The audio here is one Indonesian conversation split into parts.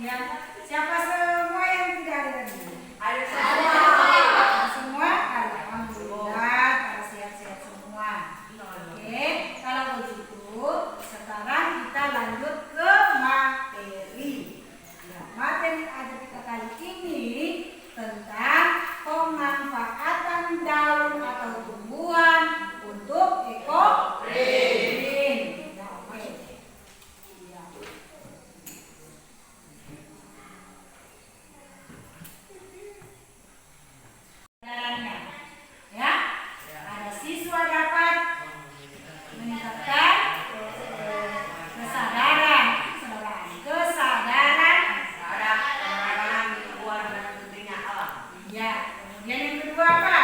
Ya, siapa semua yang tidak ada tadi? Ada Semua? Alhamdulillah, pada sehat-sehat semua. Oke, kalau begitu sekarang kita lanjut ke materi. Ya, materi ajar kita kali ini tentang pemanfaatan daun atau tumbuhan untuk ekoprint. Ya, oke. Ya. Caranya, ya, ada siswa dapat meningkatkan kesadaran, ada pengenalan lingkungan dan pentingnya alam. ya. Kemudian yang kedua apa?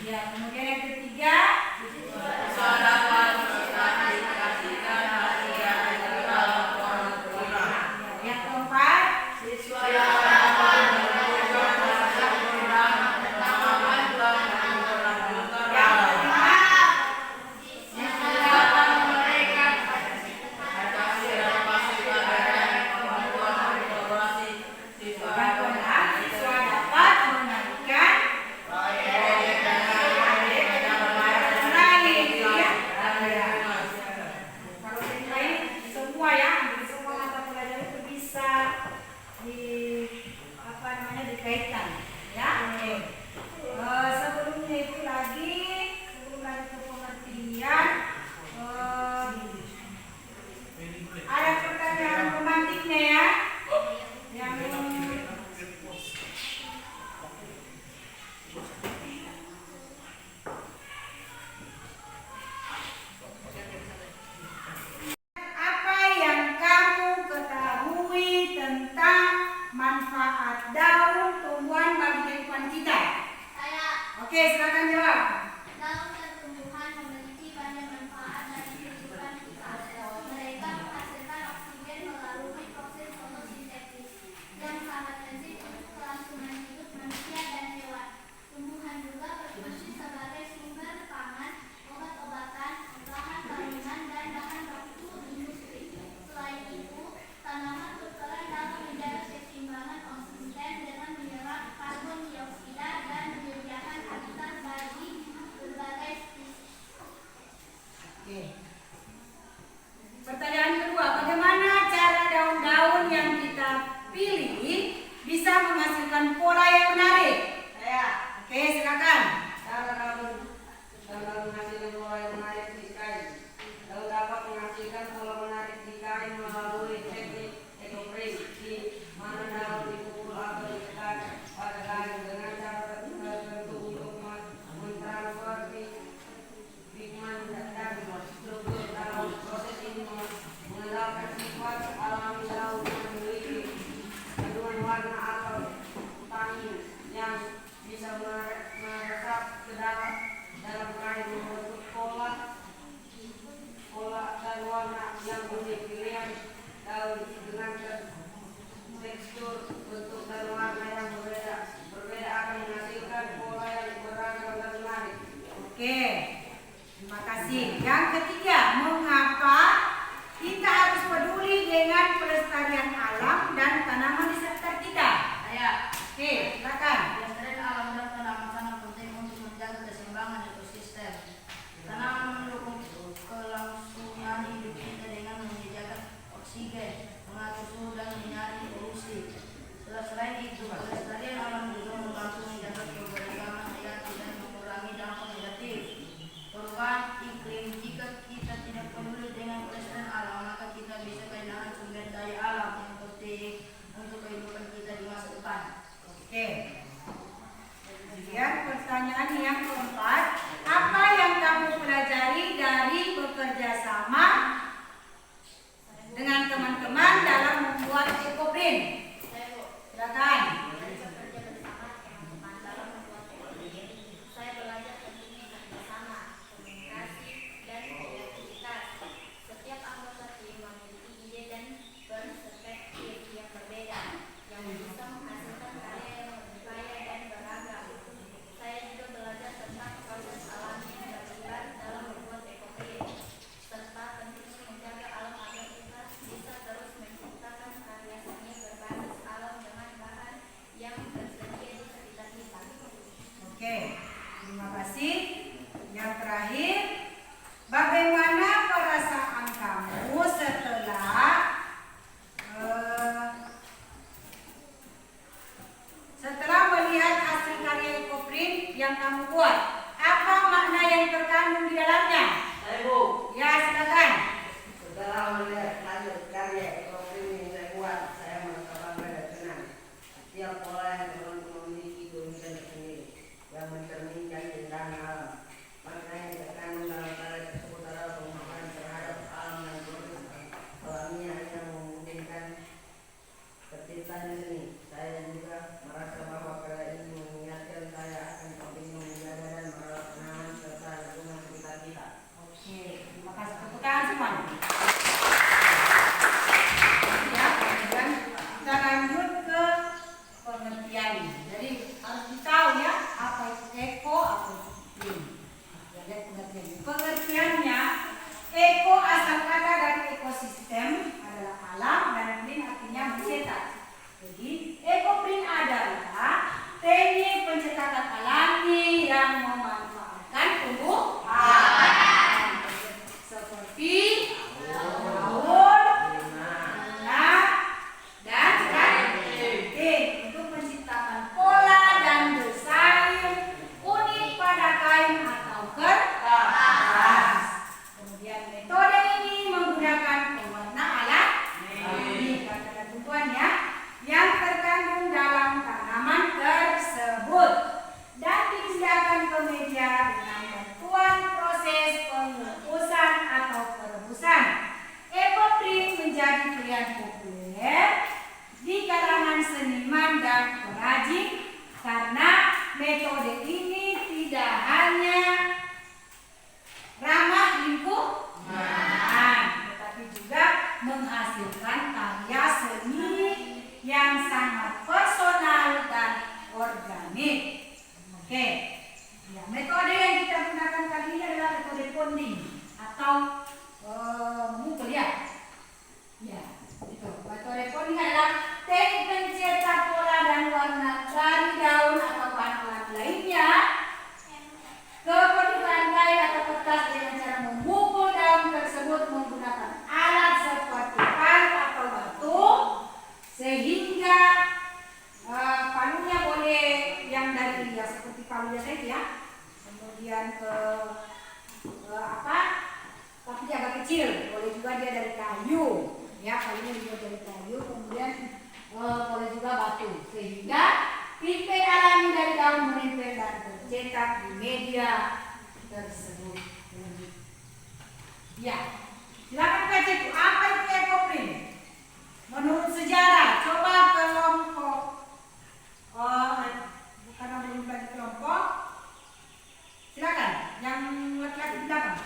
Ya, kemudian yang ketiga, yang keempat, yang keenam, siswa dapat mengajukan kalau yang lain semua ya, hampir semua mata pelajaran itu bisa dikaitkan, ya. Oke. Sebelumnya itu sebelum lagi ke pengertian, ada pertanyaan pemantiknya ya, yang apa yang kamu ketahui tentang manfaat daun tumbuhan bagi kehidupan kita? Oke, silakan jawab. Daun dan tumbuhan memiliki banyak manfaat bagi kehidupan kita. Mereka menghasilkan oksigen melalui proses fotosintesis yang sangat penting untuk kelangsungan hidup manusia dan hewan. Tumbuhan juga berfungsi sebagai sumber pangan, obat-obatan, bahan bangunan, dan bahan baku industri. Selain itu, tanaman berperan dalam menjaga keseimbangan oksigen dengan menyerap karbon dioksida dan menyediakan habitat bagi berbagai spesies. Oke. Pertanyaan kedua, bagaimana cara daun-daun yang kita pilih bisa menghasilkan pola yang menarik? Oke, silakan. Daun menghasilkan pola yang menarik di kain. Daun dapat menghasilkan pola menarik di kain melalui teknik ekoprint, di mana daun dipukul atau ditekan pada kain dengan cara tertentu untuk mentransfer pigmen dan struktur daun. Proses ini mengandalkan sifat alami daun yang memiliki kandungan warna atau tanin yang bisa meresap ke dalam kain membentuk pola dan warna yang unik. Pilihan daun dengan tekstur, bentuk dan warna yang berbeda akan menghasilkan pola yang beragam dan menarik. Oke, terima kasih. Yang ketiga, mengapa kita harus peduli dengan pelestarian alam dan tanaman di sekitar kita? Oke, silakan. Pelestarian alam dan tanaman sangat penting untuk menjaga keseimbangan ekosistem. Tanaman mendukung kelangsungan hidup kita dengan menyediakan oksigen, mengatur suhu dan menghindari polusi. Selain itu, pelestarian alam juga membantu menjaga keberagaman hayati dan mengurangi dampak negatif perubahan iklim. Jika kita tidak peduli dengan pelestarian alam, maka kita bisa kehilangan sumber daya alam yang penting untuk kehidupan kita di masa depan. Oke. Kemudian pertanyaan yang keempat, apa yang terakhir, bagaimana perasaan kamu setelah melihat hasil karya ekoprint yang kamu buat? Apa makna yang terkandung di dalamnya? Saya Bu, Ya, silakan. setelah melihat hasil karya ekoprint yang saya buat, saya merasa bangga dan senang. Setiap pola yang teman-teman memiliki keunikan tersendiri yang mencerminkan keindahan alam. Makna yang terkandung dalam karya tersebut adalah pemahaman terhadap alam dan proses alamiah yang memungkinkan terciptanya seni. Saya juga merasa bahwa karya ini mengingatkan saya akan pentingnya menjaga dan merawat tanaman serta lingkungan sekitar kita. Oke, terima kasih. Tepuk tangan semua. Ya, kemudian kita lanjut ke pengertian. Jadi harus ditahu ya apa itu eko, apa itu green. Ya, lihat pengertiannya. Pengertiannya, eko asal kata dari ekosistem adalah alam dan green artinya mencetak. Jadi ekoprint adalah teknik pencetakan alami yang memanfaatkan tumbuhan seperti daun, bunga, dan ranting untuk menciptakan pola dan desain unik pada kain atau kertas. Kemudian metode ini menggunakan pewarna alami kata ketentuannya yang terkandung dalam tanaman tersebut dan disediakan ke meja dengan bantuan proses pengukusan atau perebusan. Ekoprint menjadi pilihan populer di kalangan seniman dan perajin karena metode ini tidak hanya ramah lingkungan, tetapi juga menghasilkan karya seni yang sangat personal dan organik. Oke, ya, metode yang kita gunakan kali ini adalah metode ponding atau memukul ya. Ya, itu. Metode ponding adalah teknik mencetak pola dan warna dari daun atau bahan alami lainnya ke permukaan kain atau kertas dengan cara memukul daun tersebut menggunakan alat seperti palu atau batu sehingga palunya boleh yang dari ya seperti palu biasa itu ya, kemudian tapi dia agak kecil, boleh juga dia dari kayu ya, palunya juga dari kayu, kemudian boleh juga batu sehingga pipet alami dari daun menempel dan tercetak di media tersebut. Ya, silakan baca itu apa itu ekoprint. Menurut sejarah, coba kelompok bukan belum bagi kelompok. Silakan, yang laki-laki di belakang.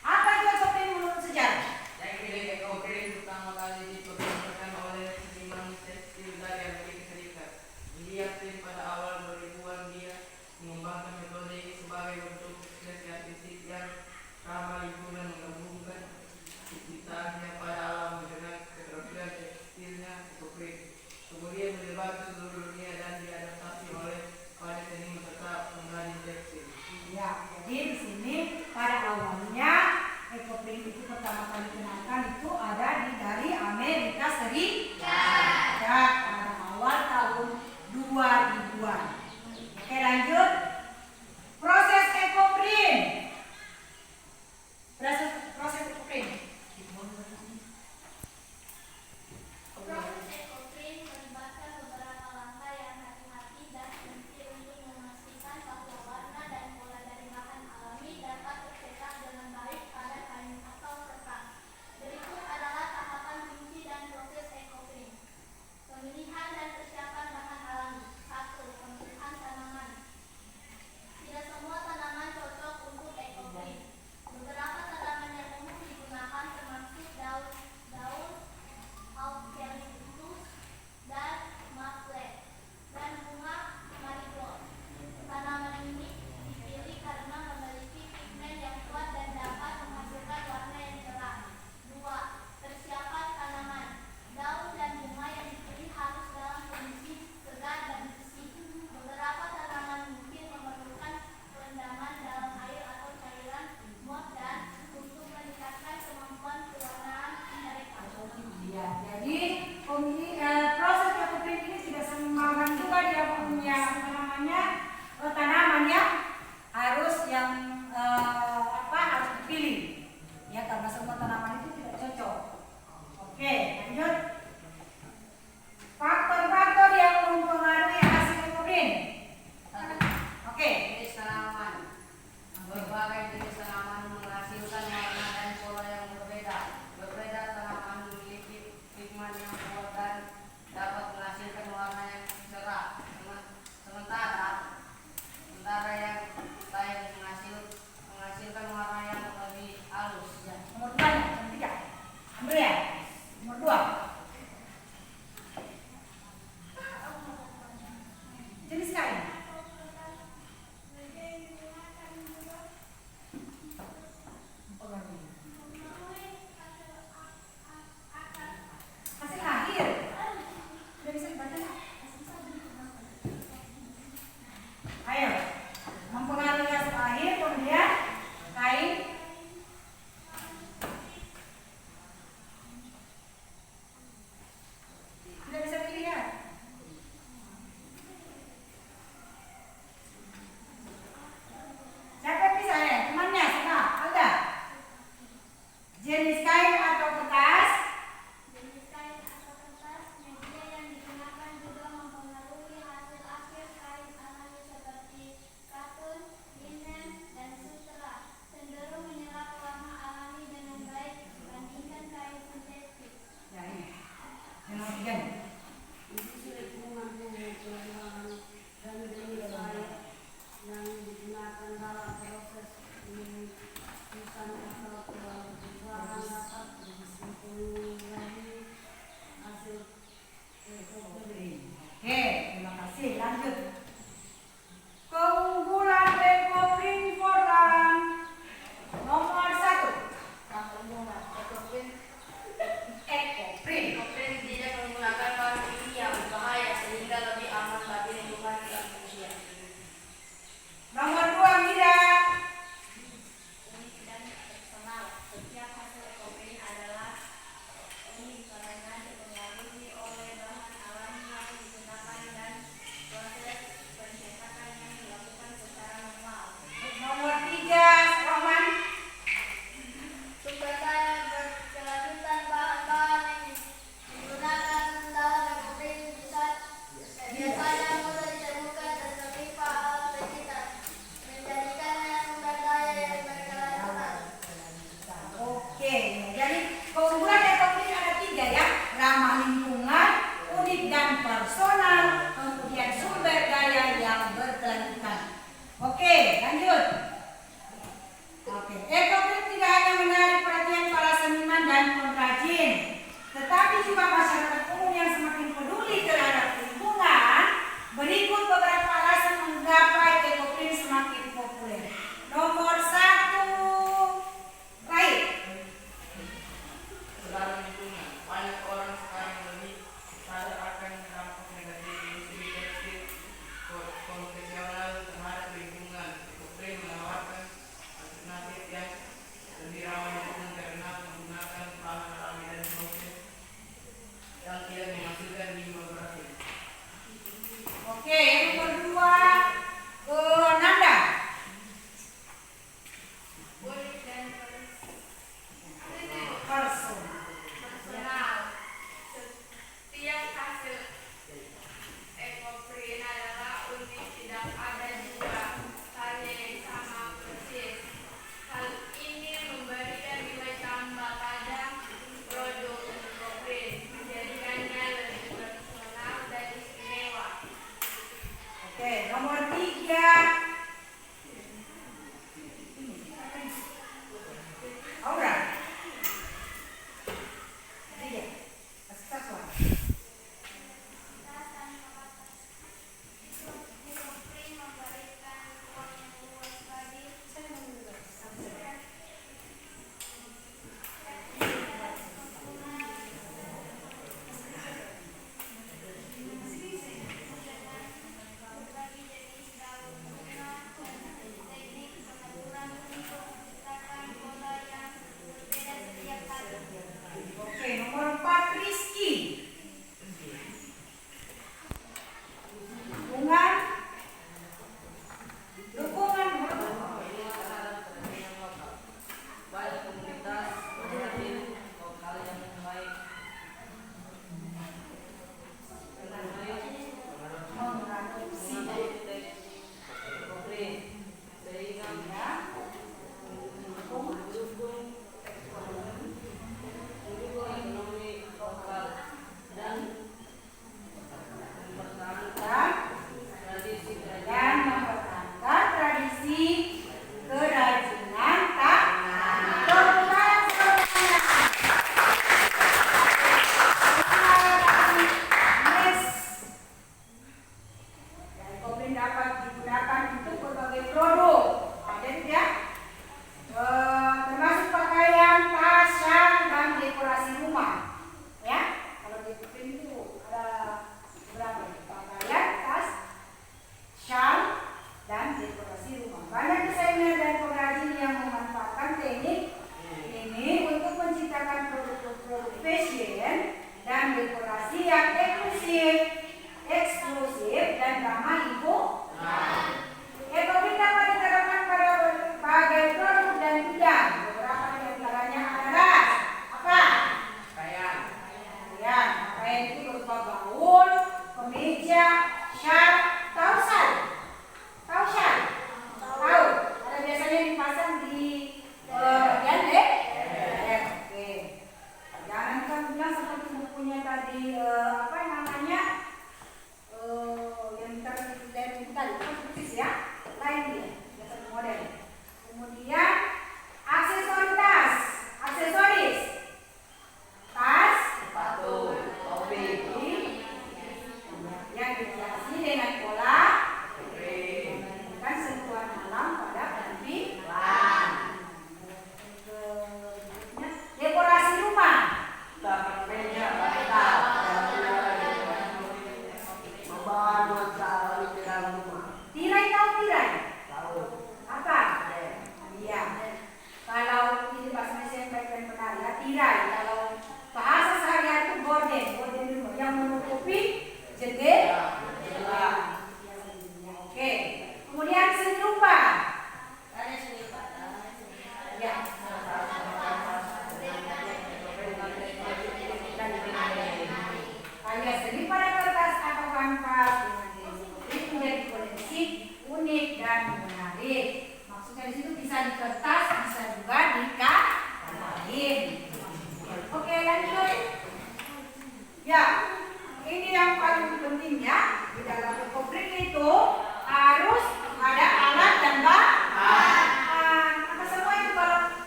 Apa itu ekoprint menurut sejarah? Saya kira ekoprint pertama kali diperkenalkan oleh seniman tekstil dari Amerika Serikat. William Print pada awal 2000-an dia mengembangkan metode ini sebagai bentuk ekspresi artistik yang ramah lingkungan, menggabungkan ciptaannya pada alam dengan keterampilan tekstilnya ekoprint. Kemudian menyebar ke seluruh dunia dan diadaptasi oleh para seniman serta pengrajin tekstil. Ya, jadi di sini pada awalnya ekoprint itu pertama kali dikenalkan itu ada dari Amerika Serikat pada awal tahun 2000-an. Oke, lanjut. Proses ekoprint. Proses ekoprint. Proses ekoprint melibatkan beberapa langkah yang hati-hati dan penting untuk memastikan bahwa warna dan pola dari bahan alami dapat tercetak dengan baik pada kain atau kertas. Berikut adalah tahapan kunci dan proses ekoprint. Pemilihan dan persiapan bahan alami. 1. Pemilihan tanaman. unik dan personal. personal. Setiap hasil ekoprint adalah unik, tidak ada dua karya yang sama persis. Hal ini memberikan nilai tambah pada produk ekoprint, menjadikannya lebih personal dan istimewa. Oke, nomor 3. Aura. 3. Aksesoris. Ekoprint memberikan ruang yang luas bagi berbagai jenis daun bunga dan teknik pengaturan untuk menciptakan pola yang berbeda setiap hari. Oke, nomor 4 Rizky. Dukungan Banyak komunitas menjadi lokal yang baik. mengadopsi Ekoprint sehingga mendukung ekonomi lokal dan mempertahankan tradisi dan mempertahankan tradisi kerajinan tangan. Tepuk tangan semuanya. Yes. Ekoprint dapat digunakan untuk berbagai produk. Ada tidak? Termasuk pakaian, tas, syal, dan dekorasi rumah. Ya, kalau di ekoprint itu ada beberapa pakaian, tas, syal, dan dekorasi rumah. Banyak desainer dan pengrajin yang memanfaatkan teknik ini untuk menciptakan produk-produk fashion dan dekorasi yang eksklusif dan ramah lingkungan. Ekoprint dapat diterapkan pada berbagai produk dan bidang. Beberapa di antaranya adalah apa? Kayak Ya, pakaian itu berupa gaun, kemeja, syal, tausal. Tahu syal? Tahu. Ada biasanya dipasang di bagian leher. Oke. Jangan kan bilang seperti bukunya tadi apa namanya? Yang terlihat tadi persis ya. Lain dia, biasa model. Kemudian aksesoris. Tas, sepatu, topi, yang dihiasi dengan pola print memberikan sentuhan alam pada penampilan. Berikutnya, dekorasi rumah. dapat meja, bantal, dan membawa nuansa alami ke dalam rumah. Tirai, tahu tirai? Tahu. Apa? Iya. Kalau ini bahasa Indonesia yang baik dan benar ya, tirai. Kalau bahasa sehari-hari itu gorden rumah yang menutupi jendela. Oke. Kemudian seni rupa. Ya. Karya seni pada kertas atau kanvas dengan teknik menjadi koleksi unik dan menarik. Maksudnya di situ bisa di kertas, bisa juga di kain. Oke, lanjut. Ya, ini yang paling penting ya. Di dalam ekoprint itu harus ada alat dan bahan. Apa semua itu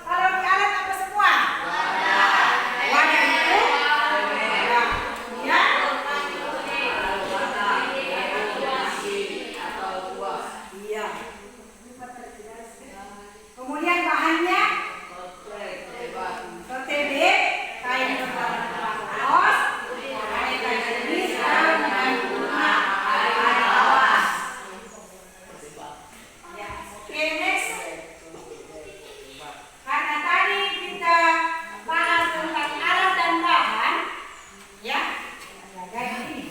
kalau di alat apa semua? Wadah itu. Ya. Iya. Kemudian bahannya tertebik, kain kaos, kain jenis dan bunga alas. Ya, oke next. Karena tadi kita bahas tentang alat dan bahan, ya, kayak gini.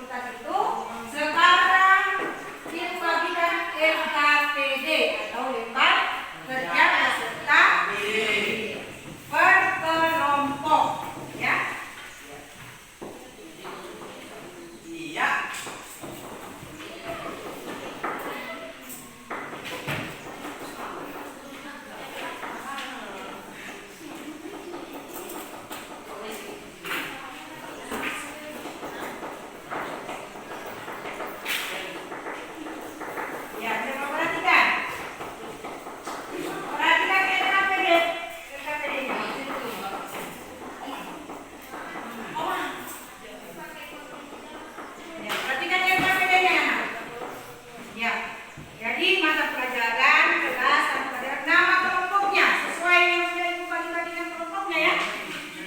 fakultas itu sekarang dibagikan LKPD atau lembar kerja peserta berkelompok, ya. Iya. Ya, coba perhatikan. Perhatikan LKPD. LKPD-nya. Ya, perhatikan LKPD-nya, anak. Ya. Jadi mata pelajaran, kelas, dan pelajaran nama kelompoknya sesuai yang sudah Ibu bagi-bagikan kelompoknya, ya.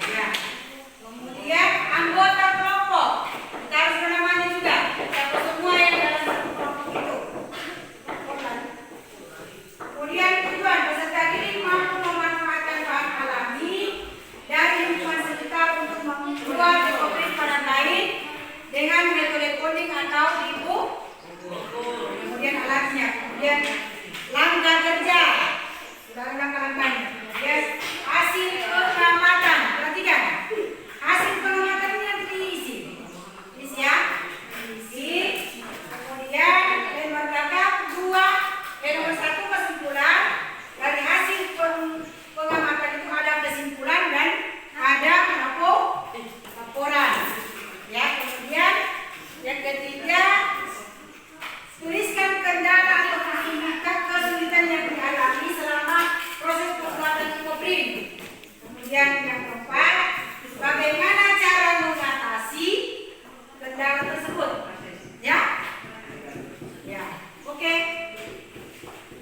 Ya. Kemudian anggota kelompok. Kita harus namanya juga. Siapa semua yang dalam satu kelompok itu. Kemudian tujuan peserta didik mampu memanfaatkan bahan alami dari lingkungan sekitar untuk membuat ekoprint pada lain dengan metode coding atau ibu. Kemudian alatnya, kemudian langkah kerja, sudah langkah-langkahnya. Kemudian hasil pengamatan, perhatikan. Hasil pengamatan ini nanti diisi, ya, diisi. Kemudian lembar belakang 2, nomor 1 kesimpulan. Dari hasil pengamatan itu ada kesimpulan dan ada laporan. Ya, kemudian yang ketiga, tuliskan kendala atau kesulitan yang dialami selama proses pembuatan ekoprint. Kemudian yang keempat, bagaimana cara mengatasi kendala tersebut. Ya, ya, oke.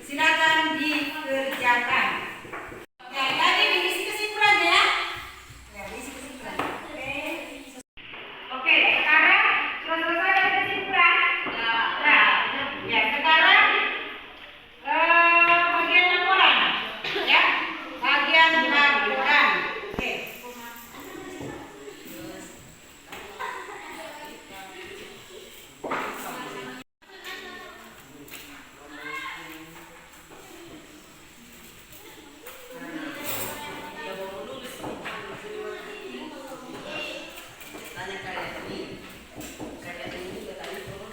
Silakan dikerjakan. Ya, tadi diisi kesimpulannya, ya. Ya, diisi kesimpulan. Oke, sekarang sudah selesai dengan kesimpulan. Nah, ya sekarang bagian laporan, ya, bagian laporan. Oke. Tanya kalian ini. Kalian ini juga tadi turun.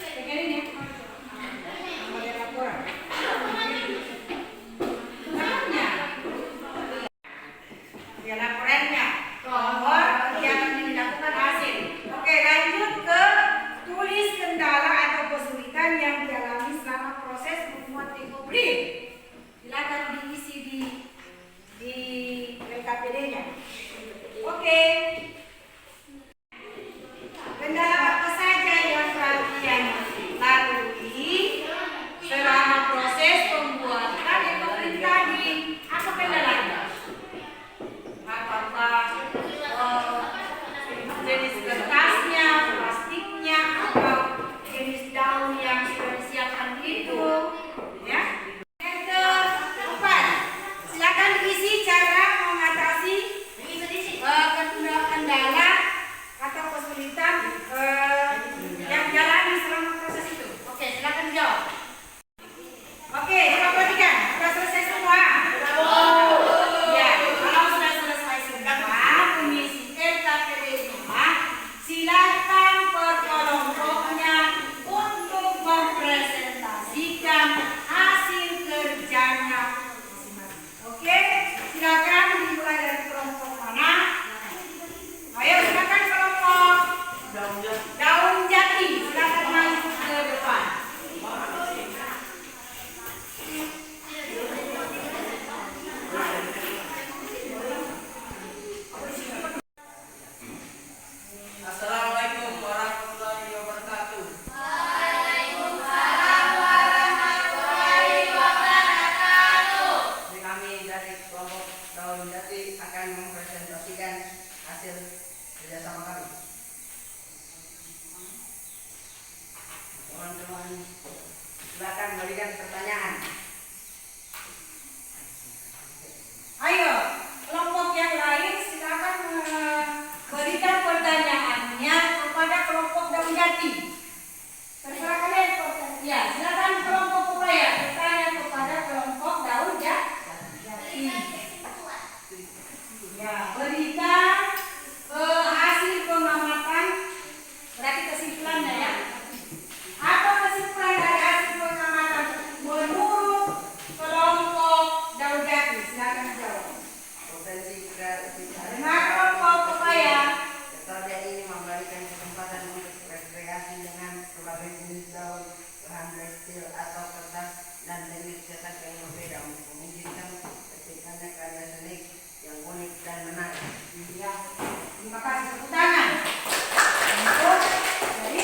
Dengerin ya. Bagian laporan. Laporannya. Ya, laporannya. Nomor kegiatan yang dilakukan hasil. Oke, lanjut ke tulis kendala atau kesulitan yang dialami selama proses membuat ekoprint. Silakan diisi di LKPD-nya. Oke. Kendala apa saja yang silakan berikan pertanyaan. Ayo, kelompok yang lain silakan berikan pertanyaannya kepada kelompok daun jati. Terserah kalian. Ya, silakan kelompok pepaya bertanya kepada kelompok daun jati. Ya, berikan hasil pengamatan. Berarti kesimpulannya ya. Apa kesimpulan dari hasil pengamatan menurut kelompok daun jati? Silakan jawab. Potensi perhatian Dengan kelompok pepaya. metode ini memberikan kesempatan untuk rekreasi dengan berbagai jenis daun, bahan tekstil atau kertas dan teknik cetak yang berbeda untuk memungkinkan terciptanya karya seni yang unik dan menarik. Ya, terima kasih. Tepuk tangan. Jadi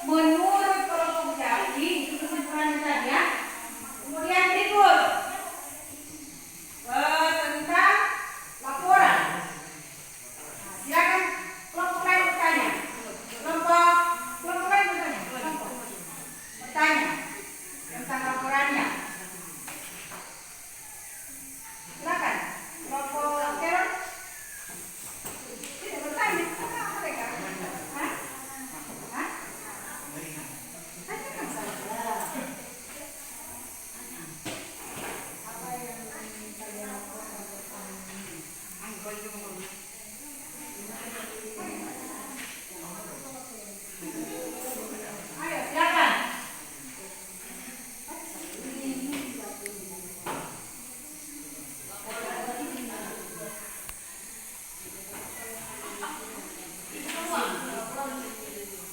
menurut kelompok jati itu kesimpulannya tadi ya. Kemudian berikut tentang laporan. Nah, silakan kelompok lain bertanya. Kelompok lain bertanya. Bertanya tentang laporannya. Silakan. Kelompok Karen. Tidak bertanya. Apa mereka? Hah? Hah? Tanyakan saja. Apa yang kalian lakukan? Ayo, silakan.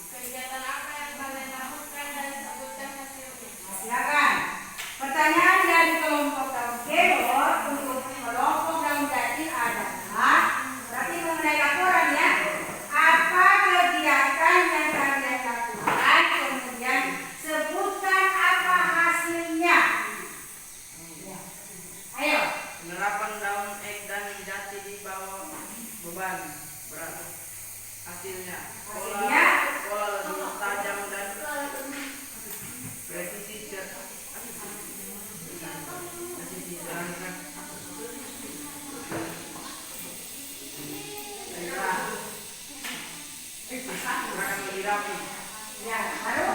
Kegiatan apa yang kalian lakukan dan sebutkan hasilnya? Silakan. Pertanyaan dari kelompok daun kelor untuk kelompok daun jati adalah berarti mengenai laporan ya. Apa kegiatan yang kalian lakukan? Kemudian sebutkan apa hasilnya. Ya. Ayo. Penerapan daun ek dan jati di bawah beban berat. Hasilnya pola lebih tajam dan presisi jalankan. Gerakan lebih rapi. Ya, baru.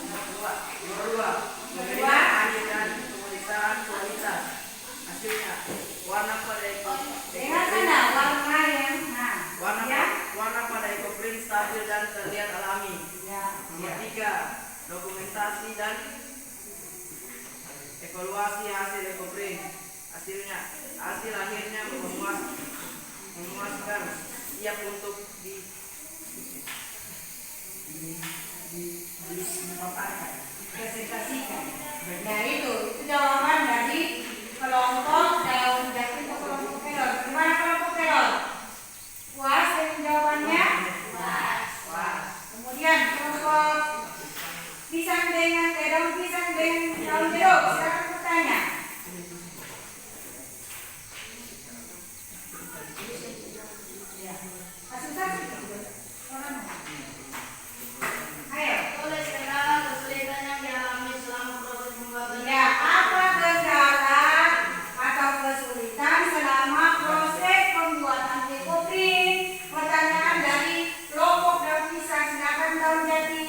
Nomor dua, pemberian akhir dan pemeriksaan kualitas. Hasilnya warna pada Dengan sana warna yang ya. warna pada ekoprint stabil dan terlihat alami. Ya. Nomor tiga, dokumentasi dan evaluasi hasil ekoprint. Hasil akhirnya memuaskan, siap untuk Presentasikan. Nah itu jawaban dari kelompok daun jati atau kelompok kelor. Gimana kelompok kelor? Puas dengan jawabannya? Puas. Kemudian kelompok pisang dengan daun pisang dengan daun jeruk. Silakan bertanya. Ya. Asal-asal. Ayo. Tulis kendala kesulitan yang dialami selama proses pembuatan. Ya, apa kendala atau kesulitan selama proses pembuatan ekoprint? Pertanyaan dari kelompok daun pisang. Silakan daun jati.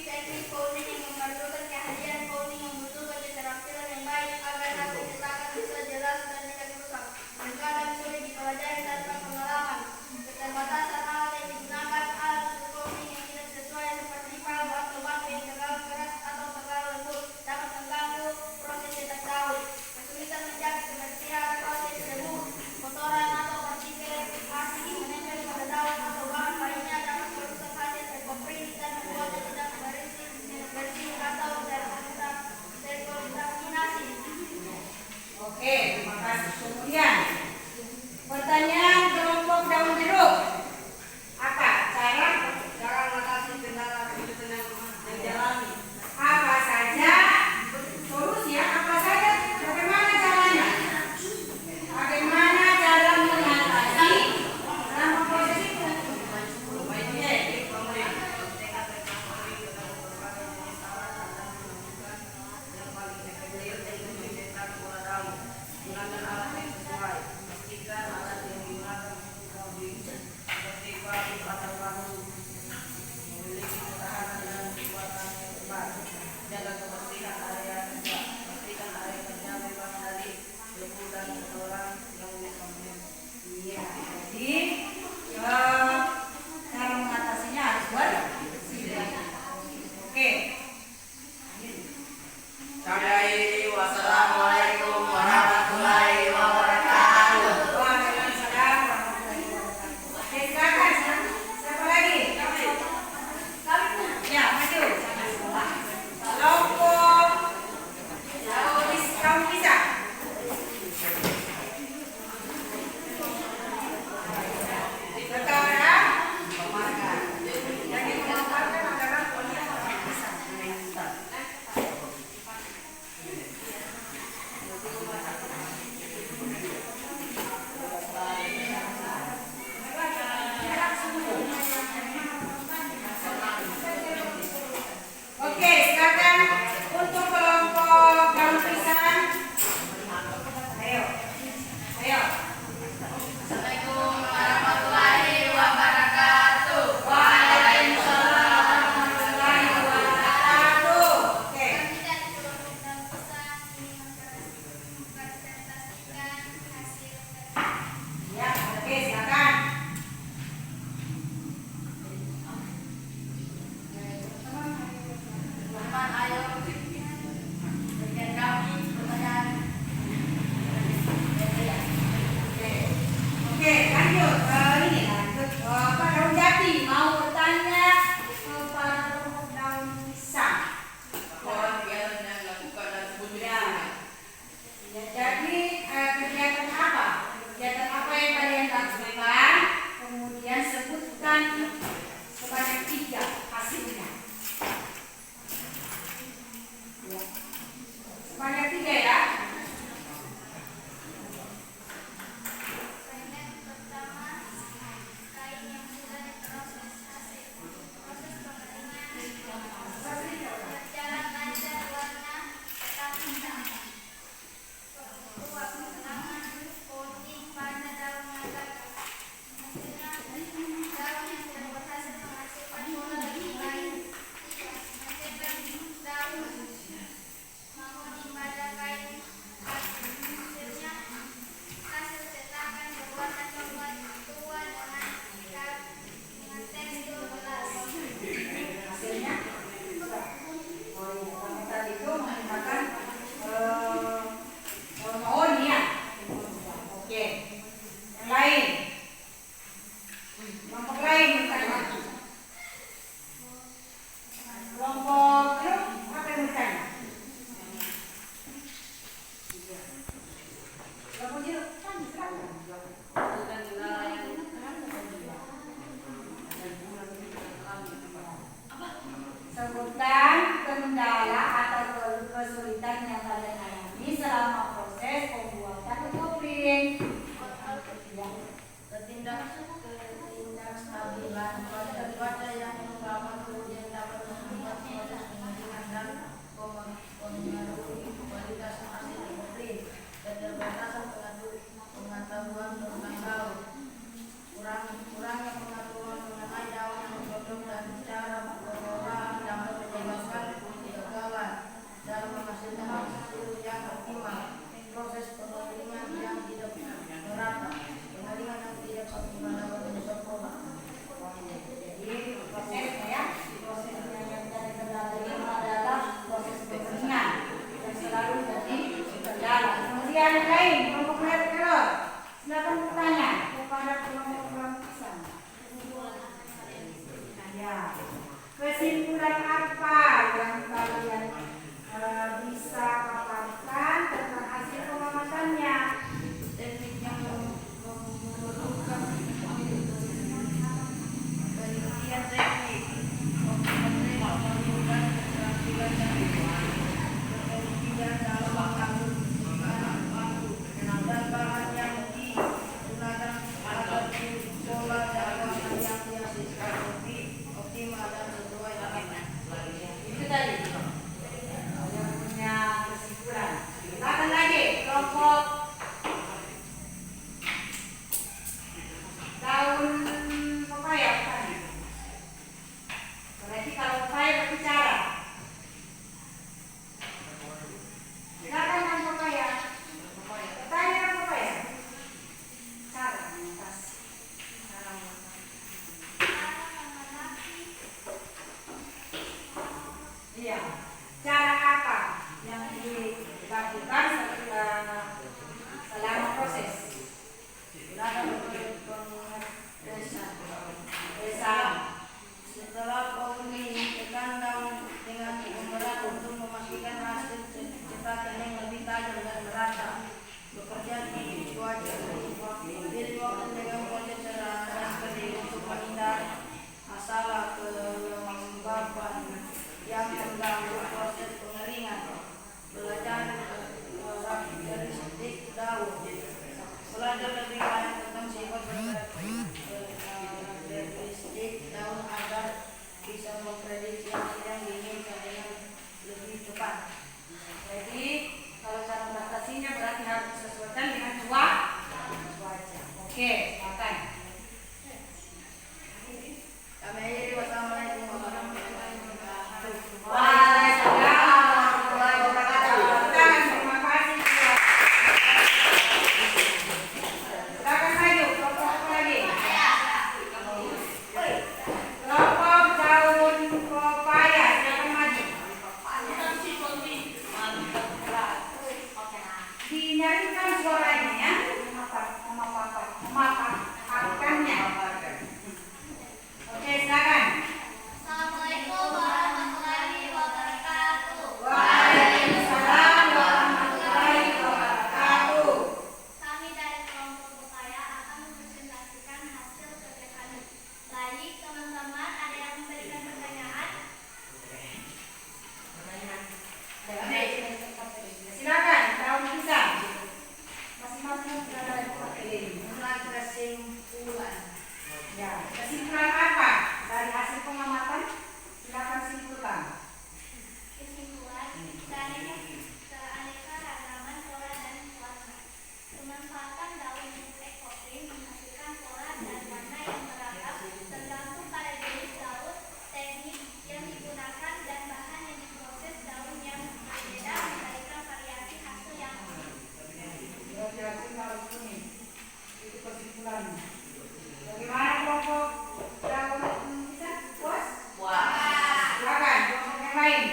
Teknik coding yang memerlukan keahlian coding membutuhkan keterampilan yang baik agar hasil cetakan bisa jelas dan tidak rusak. Terkadang sulit dipelajari tanpa pengalaman. Keterbatasan alat yang digunakan, alat untuk coding yang tidak sesuai seperti palu atau batu yang terlalu keras atau terlalu lembut dapat mengganggu proses cetak daun. Kesulitan menjaga kebersihan proses debu, kotoran atau partikel asing menempel pada daun atau bahan lainnya dapat merusak hasil ekoprint dan membuatnya Sebutkan kendala atau kesulitan yang kalian alami selama proses pembuatan blueprint. Ya. Ketidakstabilan cuaca yang menyebabkan kemudian dapat membuat proses pengeringan dan mempengaruhi kualitas hasil blueprint. Keterbatasan pengetahuan tentang daun, kurangnya pengetahuan mengenai daun yang cocok dan cara pengelolaan dapat menyebabkan kegagalan dalam menghasilkan hasil yang optimal. Proses pengeringan yang tidak merata, pengeringan yang tidak optimal dapat menyebabkan Jadi prosesnya ya, prosesnya yang dari kendala itu adalah proses pengeringan yang selalu jadi kendala. Kemudian yang lain, kelompok merek error. Silakan bertanya kepada kelompok pisang. Ya, kesimpulan apa yang kalian bisa paparkan tentang hasil pengamatannya? teknik yang memerlukan penelitian teknik, memerlukan keterampilan dan ketelitian dalam mengatur dan bahan yang digunakan agar pola dan warna yang dihasilkan lebih optimal dan sesuai dengan Itu tadi yang punya kesimpulan. Silakan lagi kelompok daun pepaya tadi. Berarti kalau pepaya berbicara. Silakan yang pepaya. Bertanya yang pepaya. Cara mengatasi. Cara mengatasi. Iya. Cara apa yang dilakukan selama proses? Setelah pemilih tekan daun dengan pemberat untuk memastikan hasil cetak yang lebih tajam dan merata. Bekerja di cuaca pilih waktu dengan proses dan kering untuk menghindari masalah kelembaban yang mengganggu proses pengeringan. Belajar karakteristik daun. Belajar lebih banyak tentang sifat karakteristik daun agar bisa memprediksi hasil yang diinginkan dengan lebih cepat. Jadi kalau cara mengatasinya berarti harus disesuaikan dengan cuaca. Oke, silakan. Kami akhiri, wassalamualaikum warahmatullahi wabarakatuh. Waalaikumsalam warahmatullahi wabarakatuh. Terima kasih. Silakan maju. Kelompok apa lagi? Kelompok daun pepaya. Silakan maju. Dinyarikan suaranya ya. Memaparkannya. Oke, silakan. Assalamualaikum warahmatullahi wabarakatuh. Waalaikumsalam warahmatullahi wabarakatuh. Kami dari kelompok pepaya akan mempresentasikan hasil kerja kami. Baik, teman-teman, ada yang memberikan pertanyaan? Silakan, daun pisang. Masing-masing sudah ada tempat pilih. Mulai kesimpulan. Ya, kesimpulan apa dari hasil pengamatan? Silakan simpulkan. Kesimpulan, keanekaragaman pola dan warna. Pemanfaatan daun untuk ekoprint menghasilkan pola dan warna yang merata tergantung pada jenis daun, teknik yang digunakan, dan bahan yang diproses. Daun yang berbeda memberikan variasi hasil yang unik. Berarti hasilnya harus unik. Itu kesimpulannya. Bagaimana kelompok daun pisang? Puas? Silakan, kelompok yang lain.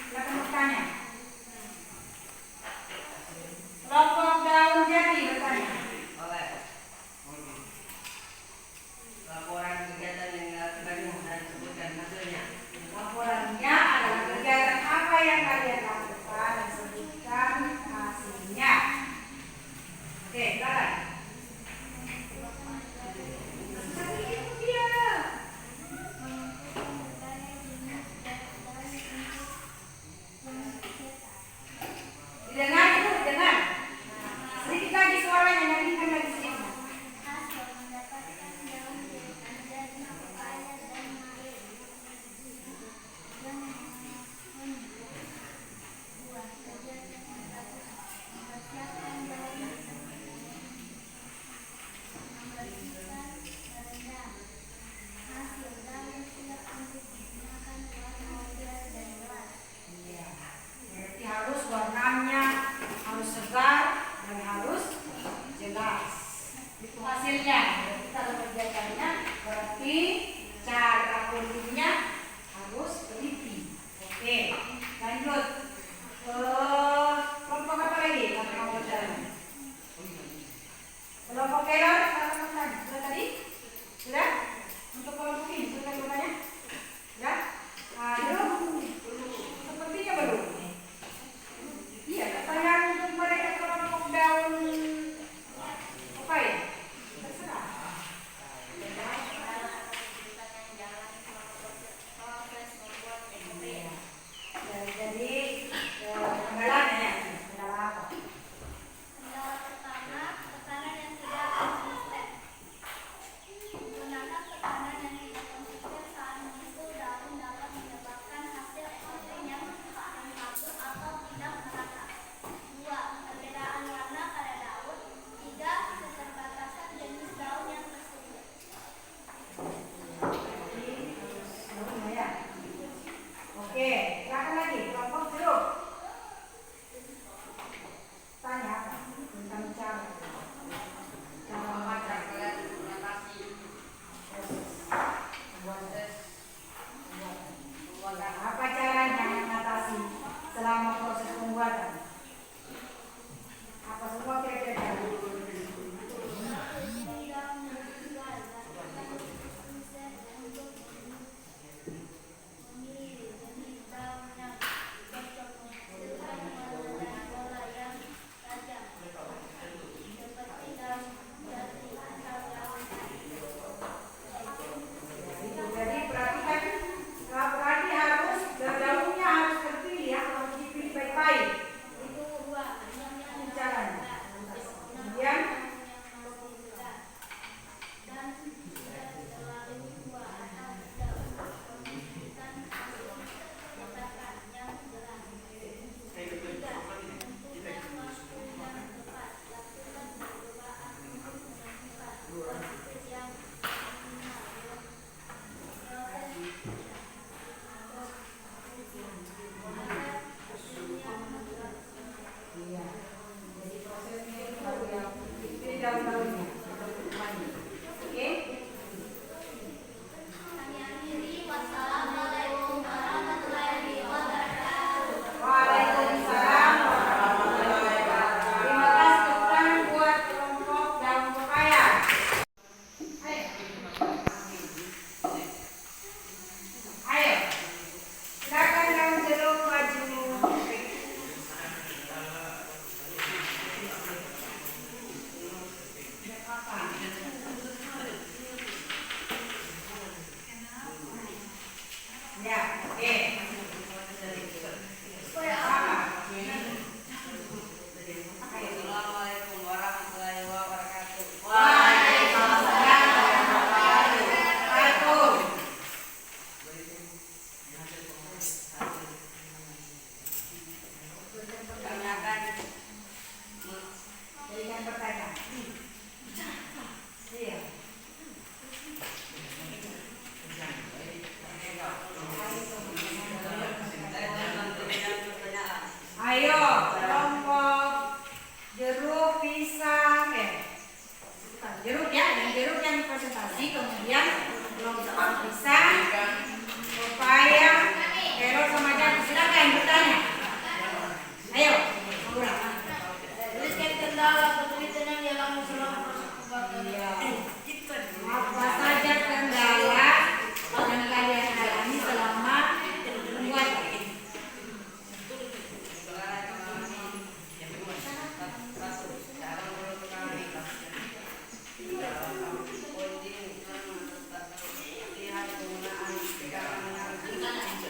Silakan bertanya. Kelompok daun jati bertanya. Oleh laporan kegiatan yang dilakukan dan sebutkan hasilnya. Laporannya adalah kegiatan apa yang kalian lakukan dan sebutkan hasilnya. Oke, silakan. lanjut. Kelompok apa lagi? Kelompok error sudah tadi? Sudah? Untuk kelompok ini sudah jawabannya? Sudah? Belum? Sepertinya belum. Iya, pertanyaan untuk mereka kelompok daun apa ya? Terserah. Jadi kendala ya, kendala apa? Kendala pertama, tekanan yang tidak konsisten. Menggunakan tekanan yang tidak konsisten saat memukul daun dapat menyebabkan hasil ekstrim yang kabur atau tidak merata. 2. Perbedaan warna pada daun. 3. Keterbatasan jenis daun yang tersedia. Ya. Oke, silakan lagi kelompok jeruk. Tanya apa? Tentang cara Membaca kalian mengatasi proses pembuatan. apa caranya mengatasi selama proses pembuatan? Apa semua kira-kira cara? Jadi perhatikan, berarti harus daunnya harus terpilih ya, harus dipilih baik-baik. Itu caranya. Kemudian iya. Jadi prosesnya itu baru yang dipilih daun-daunnya. Oke? Kami akhiri. Wassalamualaikum warahmatullahi wabarakatuh. Waalaikumsalam warahmatullahi wabarakatuh. Terima kasih tepuk tangan buat kelompok daun pepaya. Ayo. Ayo. Silakan daun jeruk maju. Ya, oke. Apa? Assalamualaikum warahmatullahi wabarakatuh. Waalaikumsalam warahmatullahi wabarakatuh. Kami akan Berikan pertanyaan. Iya. Ayo, kelompok jeruk, pisang, bukan jeruk ya, yang presentasi, kemudian kelompok pisang, pepaya, terus sama jagung. Silakan bertanya. Ayo, ulang. Tuliskan kendala kesulitan yang dialami selama proses pembuatan. Iya. Apa saja kendala yang kalian alami selama pembuatan? Lihat penggunaan pegangan yang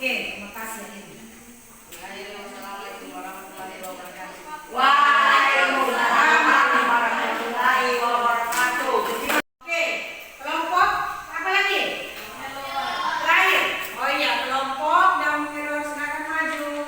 Oke, terima kasih. Akhirnya, wassalamualaikum warahmatullahi wabarakatuh. Waalaikumsalam warahmatullahi wabarakatuh. Oke, kelompok apa lagi? Terakhir. Oh iya, kelompok daun teror silakan maju.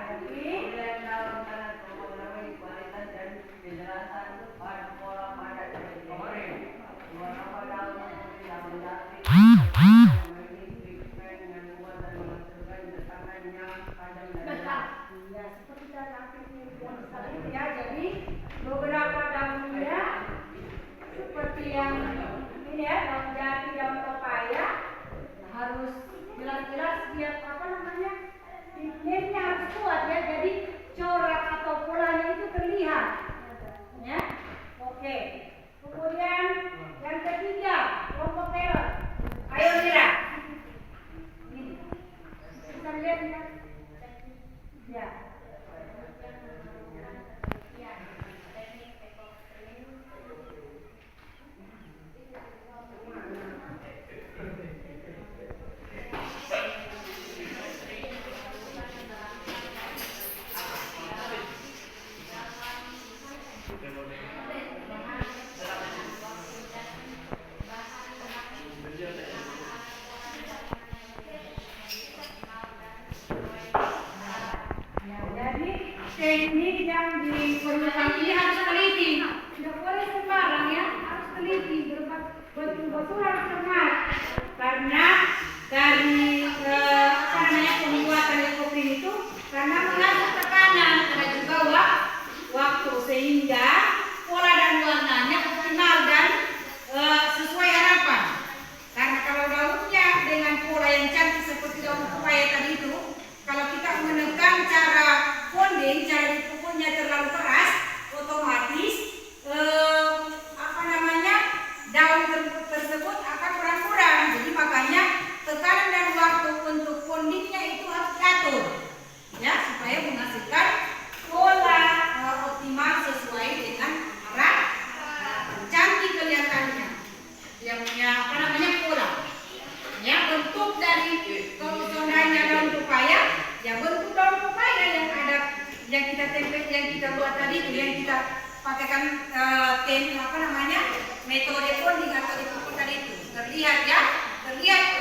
Kemudian dalam tanah mempengaruhi kualitas dan kejelasan pada pola padat warna daun yang mendapat memiliki pigmen yang kuat dan menghasilkan detangan yang tajam dan jelas. Ya, seperti grafik yang tadi ya. Jadi beberapa daunnya seperti yang ini ya, daun jati, daun pepaya harus jelas-jelas lihat apa namanya, pigmennya harus kuat ya. Jadi corak atau polanya itu terlihat. Ya, oke. Kemudian yang ketiga, kelompok melon. Ayo Mira. Ini. Kita lihat ya. Ya. Jadi teknik yang diperlukan ini harus teliti, tidak boleh sembarang ya, harus teliti, betul-betul harus cermat, karena dari pembuatan ekoprim itu karena mengandung tekanan, ada juga waktu sehingga pola dan warnanya optimal dan sesuai harapan. Karena kalau daunnya dengan pola yang cantik seperti daun pepaya tadi itu, kalau kita menekan cara folding, cara dipukulnya terlalu keras, otomatis daun tersebut akan kurang-kurang. Jadi makanya tekanan dan waktu untuk foldingnya itu harus diatur, ya, supaya menghasilkan pola optimal sesuai dengan arah, cantik kelihatannya. Dia punya pola. Ya, bentuk dari kalau misalnya daun pepaya, ya bentuk daun pepaya yang ada, yang kita tempel, yang kita buat tadi itu, yang kita pakaikan metode folding atau dipukul tadi itu. Terlihat ya, terlihat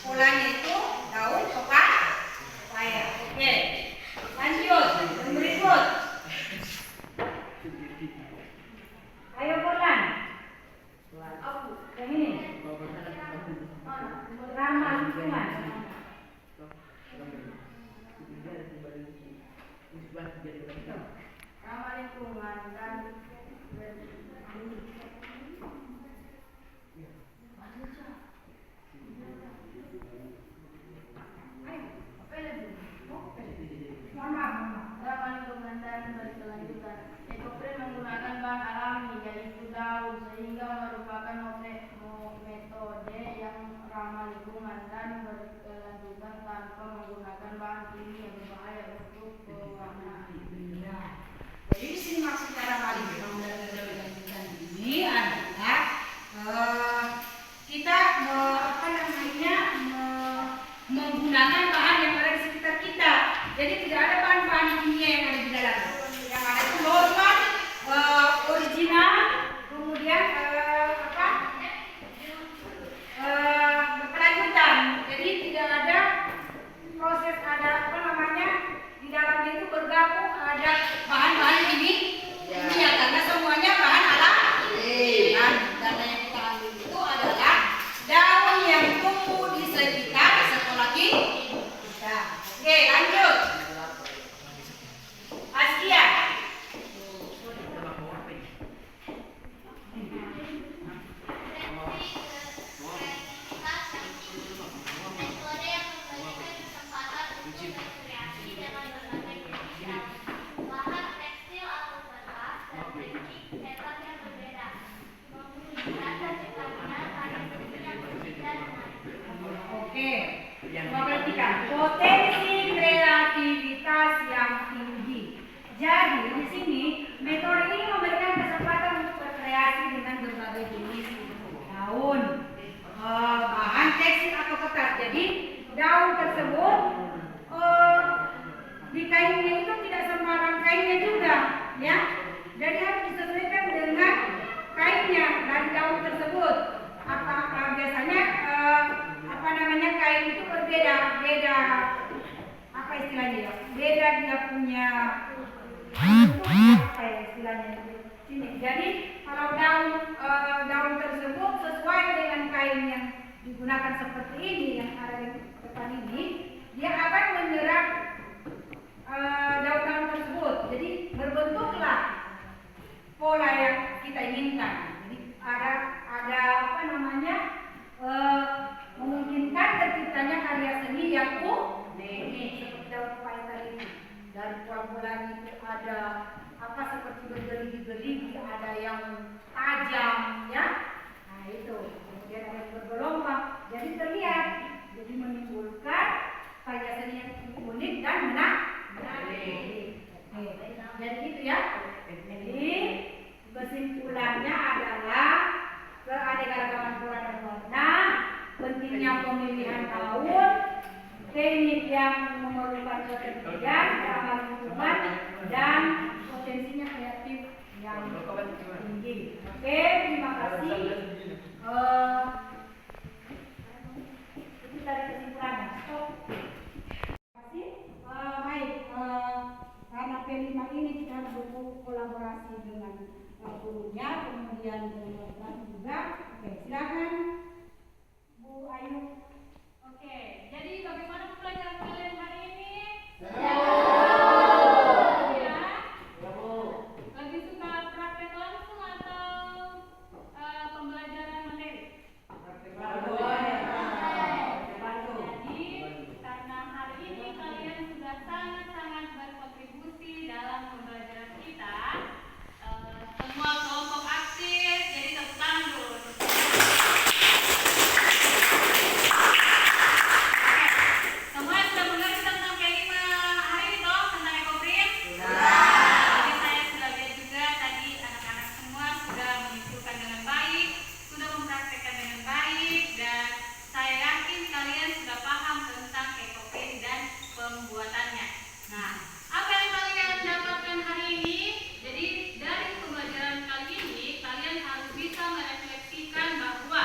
polanya itu daun pepaya. Oke, lanjut yang berikut. Ayo Polan. Yang ini. Ramah lingkungan. Ramah lingkungan dan ramah lingkungan dan berkelanjutan. Ekoprim menggunakan bahan alami yaitu daun sehingga merupakan metode yang ramah lingkungan dan berkelanjutan tanpa menggunakan bahan kimia yang berbahaya untuk pewarnaan. Jadi di sini maksudnya ramah lingkungan dan berkelanjutan ini adalah kita menggunakan bahan yang ada di sekitar kita. Jadi tidak ada bahan-bahan kimia yang ada di dalam. Yang ada itu normal, original, kemudian berkelanjutan. Jadi tidak ada proses, di dalamnya itu bergabung ada bahan-bahan ini. Ya, karena semuanya bahan alami. Dan yang kita ambil itu adalah daun yang tumbuh di sekitar sekolah kita. Oke, lanjut. dia punya apa ya istilahnya ini. Jadi kalau daun tersebut sesuai dengan kain yang digunakan seperti ini yang ada di depan ini, dia akan menyerap daun-daun tersebut. Jadi berbentuklah pola yang kita inginkan. Jadi ada apa namanya memungkinkan terciptanya karya seni yang unik seperti daun pepaya tadi. Dari pola-pola itu ada apa seperti bergerigi-gerigi, ada yang tajam, ya. Nah itu. Kemudian ada yang bergelombang. Jadi terlihat, jadi menimbulkan karya seni yang unik dan menarik. Jadi itu ya. Jadi kesimpulannya adalah keanekaragaman pola dan warna, pentingnya pemilihan daun, teknik yang memerlukan ketelitian, ramah lingkungan, dan potensinya kreatif yang tinggi. Oke, terima kasih. Itu dari kesimpulannya. Stop. Terima kasih. Baik, karena P5 ini kita buku kolaborasi dengan gurunya, kemudian dengan juga. Oke, silakan Bu Ayu. Oke, jadi bagaimana pembelajaran kalian hari ini? Ya. Ya. Lebih suka praktek langsung atau pembelajaran materi? Jadi karena hari ini kalian sudah sangat-sangat berkontribusi dalam pembelajaran kita, semua kelompok aktif. Jadi tepuk tangan dulu. Semua sudah mengerti tentang kelima hari ini toh, tentang ekoprint? Jadi saya sudah lihat juga tadi anak-anak semua sudah menyimpulkan dengan baik, sudah mempraktekkan dengan baik, dan saya yakin kalian sudah paham tentang ekoprint dan pembuatannya. Nah, apa yang kalian dapatkan hari ini? Jadi dari pembelajaran kali ini kalian harus bisa merefleksikan bahwa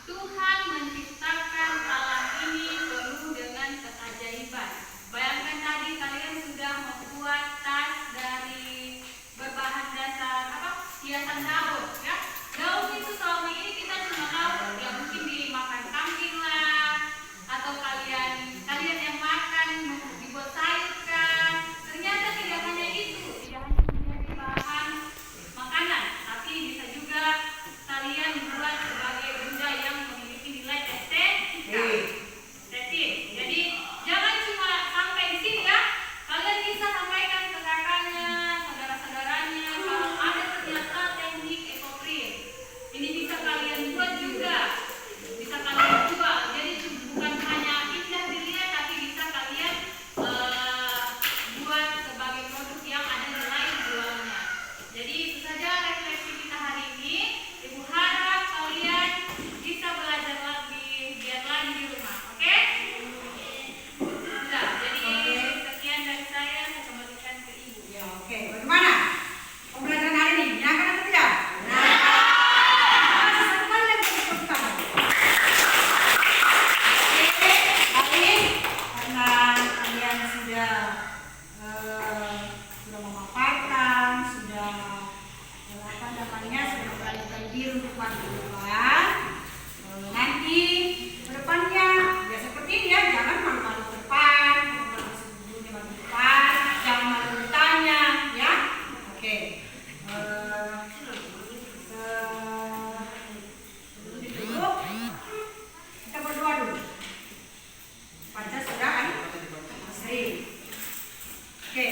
Tuhan menciptakan alam ini penuh dengan keajaiban. Bayangkan tadi kalian sudah membuat tas dari berbahan dasar hiasan daun, ya. Daun itu selama ini kita cuma tahu ya mungkin dimakan kambing lah, atau kalian yang makan dibuat sayur kan. Ternyata tidak hanya itu, tidak hanya menjadi bahan makanan, tapi bisa juga kalian buat sebagai benda yang memiliki nilai estetik. Jadi jangan cuma sampai di sini ya. Kalian bisa sampaikan ke kakaknya, saudara-saudaranya kalau ada ternyata teknik ekoprint. Ini bisa kalian buat juga, bisa kalian jual. Jadi bukan hanya indah dilihat, tapi bisa kalian buat sebagai produk yang ada nilai jualnya. Jadi itu saja refleksi kita hari ini. Ibu harap kalian bisa belajar lebih giat lagi di rumah, oke? Sudah, jadi sekian dari saya kembalikan ke Ibu. Ya, oke. Bagaimana pembelajaran hari ini? Menyenangkan atau tidak? Sekali lagi tepuk tangan. Oke, hari karena kalian sudah memaparkan, sudah apa namanya, sudah memberanikan diri untuk maju ke depan. Nanti ke depannya ya seperti ini ya, jangan malu-malu ke depan, malu-malu sebelumnya malu depan, jangan malu ditanya, ya. Oke. Duduk. Kita berdoa dulu. Baca sudah kan? Asri. Oke.